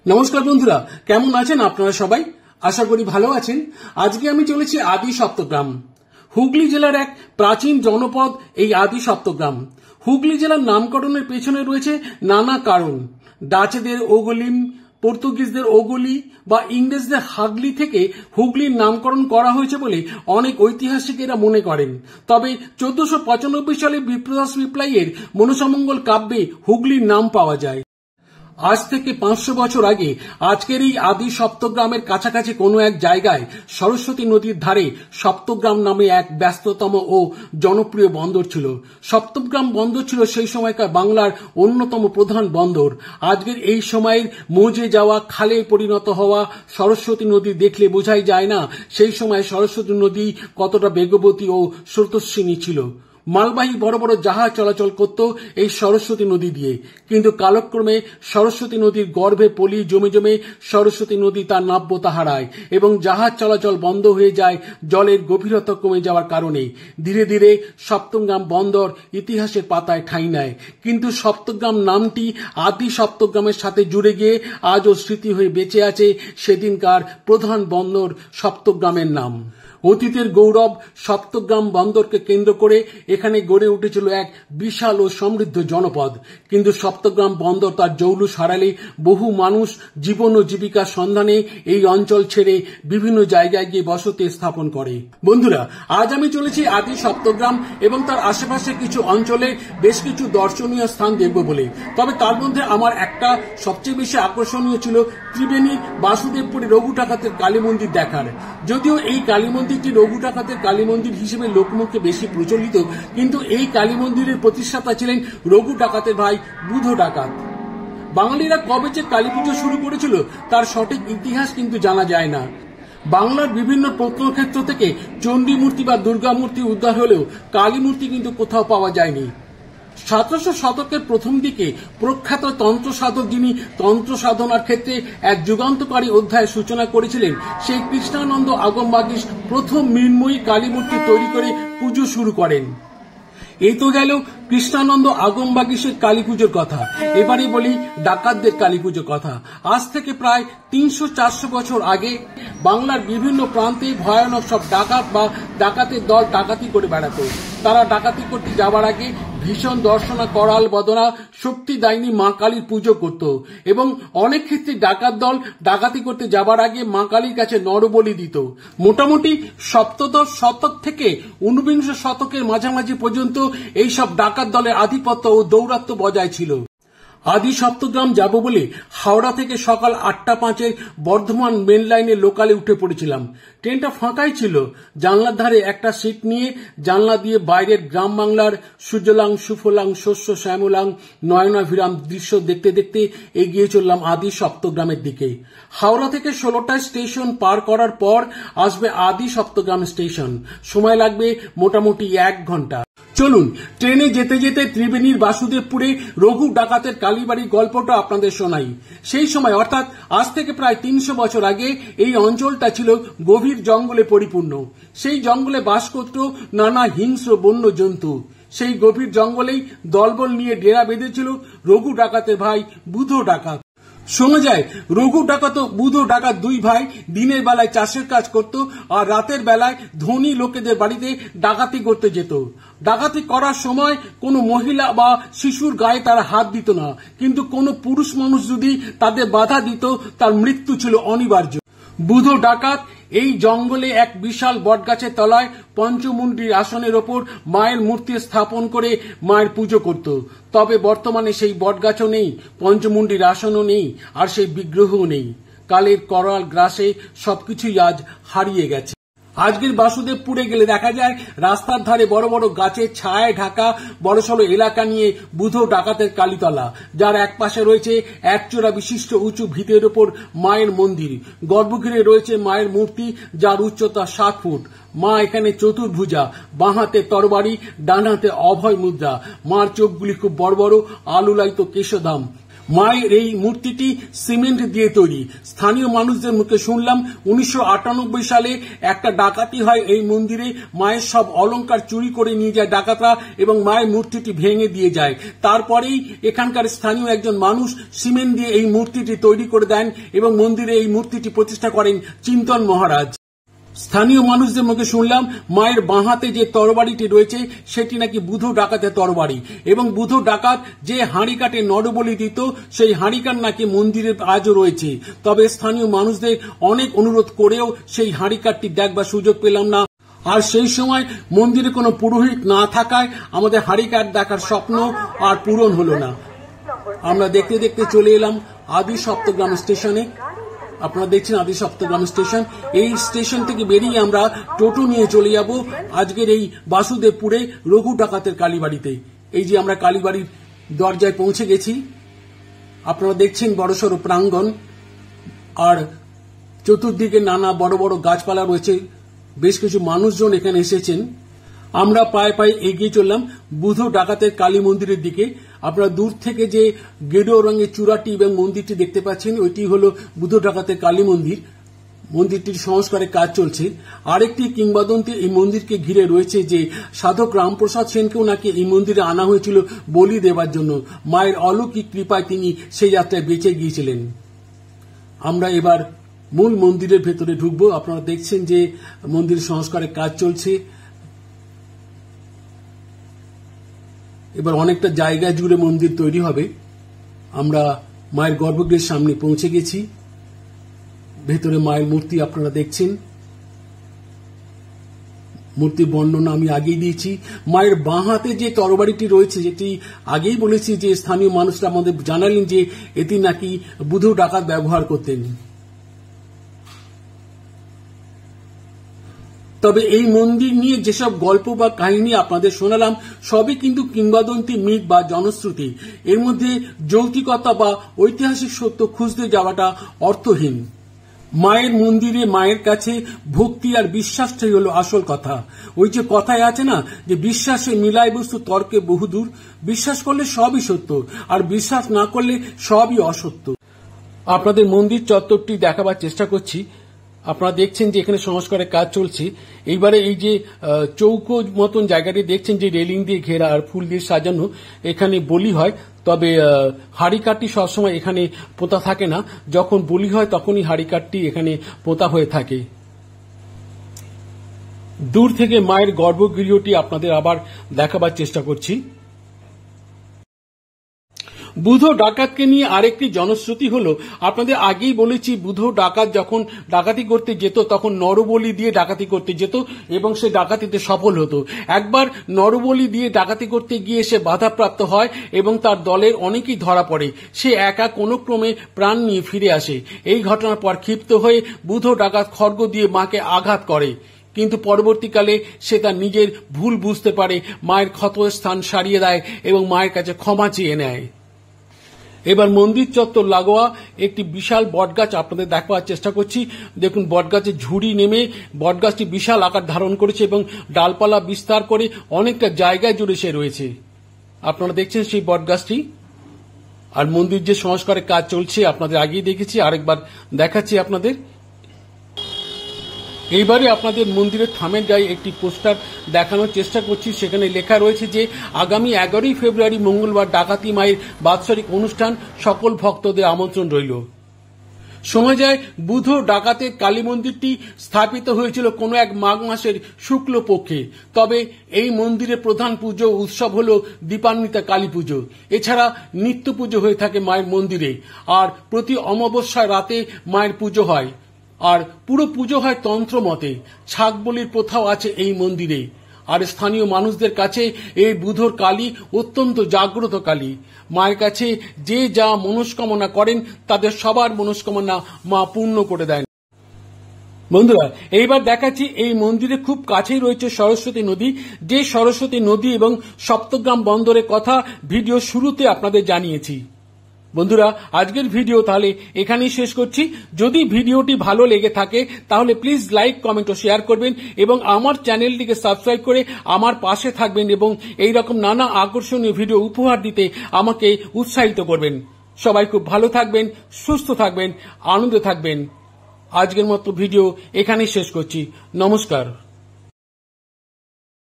নমস্কার বন্ধুরা, কেমন আছেন আপনারা সবাই? আশা করি ভালো আছেন। আজকে আমি চলেছি আদি সপ্তগ্রাম। হুগলি জেলার এক প্রাচীন জনপদ এই আদি সপ্তগ্রাম। হুগলি জেলার নামকরণের পেছনে রয়েছে নানা কারণ। ডাচেদের ওগলিম, পর্তুগিজদের ওগলি বা ইংরেজদের হাগলি থেকে হুগলির নামকরণ করা হয়েছে বলে অনেক ঐতিহাসিকেরা মনে করেন। তবে 1495 সালে বিপ্রদাস বিপ্লবীর মনসামঙ্গল কাব্যে হুগলির নাম পাওয়া যায়। আজ থেকে 500 বছর আগে আজকের এই আদি সপ্তগ্রামের কাছাকাছি কোনো এক জায়গায় সরস্বতী নদীর ধারে সপ্তগ্রাম নামে এক ব্যস্ততম ও জনপ্রিয় বন্দর ছিল। সপ্তগ্রাম বন্দর ছিল সেই সময়কার বাংলার অন্যতম প্রধান বন্দর। আজকের এই সময়ের মৌজে যাওয়া, খালে পরিণত হওয়া সরস্বতী নদী দেখলে বোঝাই যায় না সেই সময় সরস্বতী নদী কতটা বেগবতী ও স্রোতস্বিনী ছিল। মালবাহী বড় বড় জাহাজ চলাচল করত এই সরস্বতী নদী দিয়ে, কিন্তু কালক্রমে সরস্বতী নদীর গর্ভে পলি জমে জমে সরস্বতী নদী তার নাব্যতা হারায় এবং জাহাজ চলাচল বন্ধ হয়ে যায় জলের গভীরতা কমে যাওয়ার কারণে। ধীরে ধীরে সপ্তগ্রাম বন্দর ইতিহাসের পাতায় ঠাঁই নেয়, কিন্তু সপ্তগ্রাম নামটি আদি সপ্তগ্রামের সাথে জুড়ে গিয়ে আজও স্মৃতি হয়ে বেঁচে আছে সেদিনকার প্রধান বন্দর সপ্তগ্রামের নাম। অতীতের গৌরব সপ্তগ্রাম বন্দরকে কেন্দ্র করে এখানে গড়ে উঠেছিল এক বিশাল ও সমৃদ্ধ জনপদ। কিন্তু সপ্তগ্রাম বন্দর তার জৌলুস হারালে বহু মানুষ জীবন ও জীবিকার সন্ধানে এই অঞ্চল ছেড়ে বিভিন্ন জায়গায় গিয়ে বসতি স্থাপন করে। বন্ধুরা, আজ আমি চলেছি আদি সপ্তগ্রাম এবং তার আশেপাশে কিছু অঞ্চলে বেশ কিছু দর্শনীয় স্থান দেখব বলে। তবে তার মধ্যে আমার একটা সবচেয়ে বেশি আকর্ষণীয় ছিল ত্রিবেণী বাসুদেবপুরে রঘু ডাকাতের কালী মন্দির দেখার। যদিও এই কালী মন্দিরটি রঘু ডাকাতের কালী মন্দির হিসেবে লোকমুখে বেশি প্রচলিত, কিন্তু এই কালী মন্দিরের প্রতিষ্ঠাতা ছিলেন রঘু ডাকাতের ভাই বুধ ডাকাত। বাঙালিরা কবে যে কালী পুজো শুরু করেছিল তার সঠিক ইতিহাস কিন্তু জানা যায় না। বাংলার বিভিন্ন প্রত্নক্ষেত্র থেকে চণ্ডী মূর্তি বা দুর্গা মূর্তি উদ্ধার হলেও কালী মূর্তি কিন্তু কোথাও পাওয়া যায়নি। 1700 শতকের প্রথম দিকে প্রখ্যাত তন্ত্র সাধক, যিনি তন্ত্র সাধনার ক্ষেত্রে এক যুগান্তকারী অধ্যায়ের সূচনা করেছিলেন, সেই কৃষ্ণানন্দ আগমবাগীশ প্রথম মৃন্ময়ী কালী মূর্তি তৈরি করে পুজো শুরু করেন। এই তো গেল কৃষ্ণানন্দ আগমবাগীশের কালী পুজোর কথা। এবারে বলি ডাকাতদের কালী পুজোর কথা। আজ থেকে প্রায় 300-400 বছর আগে বাংলার বিভিন্ন প্রান্তে ভয়ানক সব ডাকাত বা ডাকাতের দল ডাকাতি করে বেড়াত। তারা ডাকাতি করতে যাওয়ার আগে ভীষণ দর্শনা, করাল বদনা, শক্তিদায়িনী মা কালীর পুজো করত এবং অনেক ক্ষেত্রে ডাকাত দল ডাকাতি করতে যাবার আগে মা কালীর কাছে নরবলি দিত। মোটামুটি সপ্তদশ শতক থেকে 19বিংশ শতকের মাঝামাঝি পর্যন্ত এইসব ডাকাত দলের আধিপত্য ও দৌরাত্ম্য বজায় ছিল। আদি সপ্তগ্রাম যাব বলে হাওড়া থেকে সকাল 8:05 বর্ধমান মেন লাইনে লোকালে উঠে পড়েছিলাম। ট্রেনটা ফাঁকাই ছিল। জানলার ধারে একটা সিট নিয়ে জানলা দিয়ে বাইরের গ্রাম বাংলার সুজলাং সুফলাং শস্য শ্যামলাং নয়নাভিরাম দৃশ্য দেখতে দেখতে এগিয়ে চললাম আদি সপ্তগ্রামের দিকে। হাওড়া থেকে 16টায় স্টেশন পার করার পর আসবে আদি সপ্তগ্রাম স্টেশন। সময় লাগবে মোটামুটি 1 ঘন্টা। চলুন ট্রেনে যেতে যেতে ত্রিবেণীর বাসুদেবপুরে রঘু ডাকাতের কালীবাড়ির গল্পটা আপনাদের শোনাই। সেই সময় অর্থাৎ আজ থেকে প্রায় 300 বছর আগে এই অঞ্চলটা ছিল গভীর জঙ্গলে পরিপূর্ণ। সেই জঙ্গলে বাস করত নানা হিংস্র বন্য জন্তু। সেই গভীর জঙ্গলেই দলবল নিয়ে ডেরা বেঁধেছিল রঘু ডাকাতের ভাই বুধ ডাকাত। শোনা যায় রঘু ডাকাত ও বুধ ডাকাত দুই ভাই দিনের বেলায় চাষের কাজ করত আর রাতের বেলায় ধনী লোকেদের বাড়িতে ডাকাতি করতে যেত। ডাকাতি করার সময় কোনো মহিলা বা শিশুর গায়ে তারা হাত দিত না, কিন্তু কোনো পুরুষ মানুষ যদি তাদের বাধা দিত তার মৃত্যু ছিল অনিবার্য। বুধ ডাকাত এই জঙ্গলে এক বিশাল বটগাছের তলায় পঞ্চমুণ্ডীর আসনের ওপর মায়ের মূর্তি স্থাপন করে মায়ের পুজো করত। তবে বর্তমানে সেই বটগাছও নেই, পঞ্চমুণ্ডীর আসনও নেই, আর সেই বিগ্রহও নেই। কালের করাল গ্রাসে সবকিছুই আজ হারিয়ে গেছে। আজকের বাসুদেবপুরে গেলে দেখা যায় রাস্তার ধারে বড় বড় গাছের ছায়ায় ঢাকা বড়সড় এলাকা নিয়ে বুধ ডাকাতের কালীতলা, যার এক পাশে রয়েছে একচূড়া বিশিষ্ট উঁচু ভিতের ওপর মায়ের মন্দির। গর্ভগৃহে রয়েছে মায়ের মূর্তি, যার উচ্চতা 7 ফুট। মা এখানে চতুর্ভুজা, বাঁ হাতে তরবারি, ডান হাতে অভয় মুদ্রা। মার চোখগুলি খুব বড় বড়, আলুলায়িত কেশধাম। মায়ের এই মূর্তিটি সিমেন্ট দিয়ে তৈরি। স্থানীয় মানুষদের মুখে শুনলাম 1998 সালে একটা ডাকাতি হয় এই মন্দিরে, মায়ের সব অলংকার চুরি করে নিয়ে যায় ডাকাতরা এবং মায়ের মূর্তিটি ভেঙে দিয়ে যায়। তারপরেই এখানকার স্থানীয় একজন মানুষ সিমেন্ট দিয়ে এই মূর্তিটি তৈরি করে দেন এবং মন্দিরে এই মূর্তিটি প্রতিষ্ঠা করেন চিন্তন মহারাজ। স্থানীয় মানুষদের মুখে শুনলাম মায়ের বাঁ হাতে যে তরবারিটি রয়েছে সেটি নাকি বুধো ডাকাতের তরবারি এবং বুধো ডাকাত যে হাঁড়ি কাটে নরবলি দিত সেই হাঁড়িকার নাকি মন্দিরে আজও রয়েছে। তবে স্থানীয় মানুষদের অনেক অনুরোধ করেও সেই হাঁড়িকারটি দেখবার সুযোগ পেলাম না। আর সেই সময় মন্দিরে কোনো পুরোহিত না থাকায় আমাদের হাঁড়িকার দেখার স্বপ্ন আর পূরণ হলো না। আমরা দেখতে দেখতে চলে এলাম আদি সপ্তগ্রাম স্টেশনে। আপনারা দেখছেন আদি সপ্তগ্রাম স্টেশন। এই স্টেশন থেকে বেরিয়ে আমরা টোটো নিয়ে চলে যাব আজকের এই বাসুদেবপুরে রঘু ডাকাতের কালীবাড়িতে। এই যে আমরা কালীবাড়ির দরজায় পৌঁছে গেছি। আপনারা দেখছেন বড়সড় প্রাঙ্গণ আর চতুর্দিকে নানা বড় বড় গাছপালা রয়েছে। বেশ কিছু মানুষজন এখানে এসেছেন। আমরা পায়ে পায়ে এগিয়ে চললাম বুধো ডাকাতের কালী মন্দিরের দিকে। আপনারা দূর থেকে যে গেরুয়া রঙের চূড়াটি এবং মন্দিরটি দেখতে পাচ্ছেন ওইটি হলো বুধো ডাকাতের কালী মন্দির। মন্দিরটির সংস্কারের কাজ চলছে। আরেকটি কিংবদন্তি এই মন্দিরকে ঘিরে রয়েছে যে সাধক রামপ্রসাদ সেনকেও নাকি এই মন্দিরে আনা হয়েছিল বলি দেবার জন্য। মায়ের অলৌকিক কৃপায় তিনি সেই যাত্রায় বেঁচে গিয়েছিলেন। আমরা এবার মূল মন্দিরের ভেতরে ঢুকবো। আপনারা দেখছেন যে মন্দির সংস্কারের কাজ চলছে। এবার অনেকটা জায়গা জুড়ে মন্দির তৈরি হবে। আমরা মায়ের গর্ভগৃহের সামনে পৌঁছে গেছি। ভেতরে মায়ের মূর্তি আপনারা দেখছেন। মূর্তির বর্ণনা আমি আগেই দিয়েছি। মায়ের বাঁ হাতে যে তরবারিটি রয়েছে, যেটি আগেই বলেছি যে স্থানীয় মানুষরা আমাদের জানালেন যে এটি নাকি বুধো ডাকাত ব্যবহার করতেন। তবে এই মন্দির নিয়ে যেসব গল্প বা কাহিনী আপনাদের শোনালাম সবই কিন্তু কিংবদন্তি, মিথ বা জনশ্রুতি। এর মধ্যে যৌক্তিকতা বা ঐতিহাসিক সত্য খুঁজতে যাওয়াটা অর্থহীন। মায়ের মন্দিরে মায়ের কাছে ভক্তি আর বিশ্বাসটাই হলো আসল কথা। ওই যে কথায় আছে না যে বিশ্বাসে মিলায় বস্তু তর্কে বহুদূর। বিশ্বাস করলে সবই সত্য আর বিশ্বাস না করলে সবই অসত্য। আপনাদের মন্দির চত্বরটি দেখাবার চেষ্টা করছি। আপনারা দেখছেন যে এখানে সংস্কারের কাজ চলছে। এইবারে এই যে চৌকো মতন জায়গাটি দেখছেন যে রেলিং দিয়ে ঘেরা আর ফুল দিয়ে সাজানো, এখানে বলি হয়। তবে হাড়িকাঠটি সবসময় এখানে পোতা থাকে না। যখন বলি হয় তখনই হাড়িকাঠটি এখানে পোতা হয়ে থাকে। দূর থেকে মায়ের গর্ভগৃহটি আপনাদের আবার দেখাবার চেষ্টা করছি। বুধো ডাকাতকে নিয়ে আরেকটি জনশ্রুতি হলো, আপনাদের আগেই বলেছি বুধো ডাকাত যখন ডাকাতি করতে যেত তখন নরবলি দিয়ে ডাকাতি করতে যেত এবং সে ডাকাতিতে সফল হতো। একবার নরবলি দিয়ে ডাকাতি করতে গিয়ে সে বাধাপ্রাপ্ত হয় এবং তার দলের অনেকেই ধরা পড়ে। সে একা কোনো ক্রমে প্রাণ নিয়ে ফিরে আসে। এই ঘটনার পর ক্ষিপ্ত হয়ে বুধো ডাকাত খড়গ দিয়ে মাকে আঘাত করে, কিন্তু পরবর্তীকালে সে তার নিজের ভুল বুঝতে পারে, মায়ের ক্ষত স্থান সারিয়ে দেয় এবং মায়ের কাছে ক্ষমা চেয়ে নেয়। এবার মন্দির চত্বর লাগোয়া একটি বিশাল বটগাছ আপনাদের দেখাবার চেষ্টা করছি। দেখুন বটগাছের ঝুড়ি নেমে বটগাছটি বিশাল আকার ধারণ করেছে এবং ডালপালা বিস্তার করে অনেকটা জায়গায় জুড়ে সে রয়েছে। আপনারা দেখছেন সেই বটগাছটি। আর মন্দির যে সংস্কারের কাজ চলছে আপনাদের আগেই দেখেছি, আরেকবার দেখাচ্ছি আপনাদের। এইবারে আপনাদের মন্দিরের থামের গায়ে একটি পোস্টার দেখানোর চেষ্টা করছি। সেখানে লেখা রয়েছে যে আগামী 11 ফেব্রুয়ারি মঙ্গলবার ডাকাতি মায়ের বাৎসরিক অনুষ্ঠান, সকল ভক্তদের আমন্ত্রণ রইল। শোনা যায় বুধো ডাকাতের কালী মন্দিরটি স্থাপিত হয়েছিল কোনো এক মাঘ মাসের শুক্ল পক্ষে। তবে এই মন্দিরের প্রধান পুজো উৎসব হল দীপান্বিতা কালী পুজো। এছাড়া নিত্য পুজো হয়ে থাকে মায়ের মন্দিরে। আর প্রতি অমাবস্যায় রাতে মায়ের পুজো হয়। আর পুরো পুজো হয় তন্ত্র মতে। ছাগ বলির প্রথাও আছে এই মন্দিরে। আর স্থানীয় মানুষদের কাছে এই বুধোর কালী অত্যন্ত জাগ্রত কালী। মায়ের কাছে যে যা মনস্কামনা করেন তাদের সবার মনস্কামনা মা পূর্ণ করে দেন। বন্ধুরা, এইবার দেখাচ্ছি এই মন্দিরে খুব কাছেই রয়েছে সরস্বতী নদী। যে সরস্বতী নদী এবং সপ্তগ্রাম বন্দরের কথা ভিডিও শুরুতে আপনাদের জানিয়েছি। বন্ধুরা, আজকের ভিডিও তাহলে এখানেই শেষ করছি। যদি ভিডিওটি ভালো লেগে থাকে তাহলে প্লিজ লাইক, কমেন্ট ও শেয়ার করবেন এবং আমার চ্যানেলটিকে সাবস্ক্রাইব করে আমার পাশে থাকবেন এবং এই রকম নানা আকর্ষণীয় ভিডিও উপহার দিতে আমাকে উৎসাহিত করবেন। সবাই খুব ভালো থাকবেন, সুস্থ থাকবেন, আনন্দে থাকবেন। আজকের মতো ভিডিও এখানেই শেষ করছি। নমস্কার।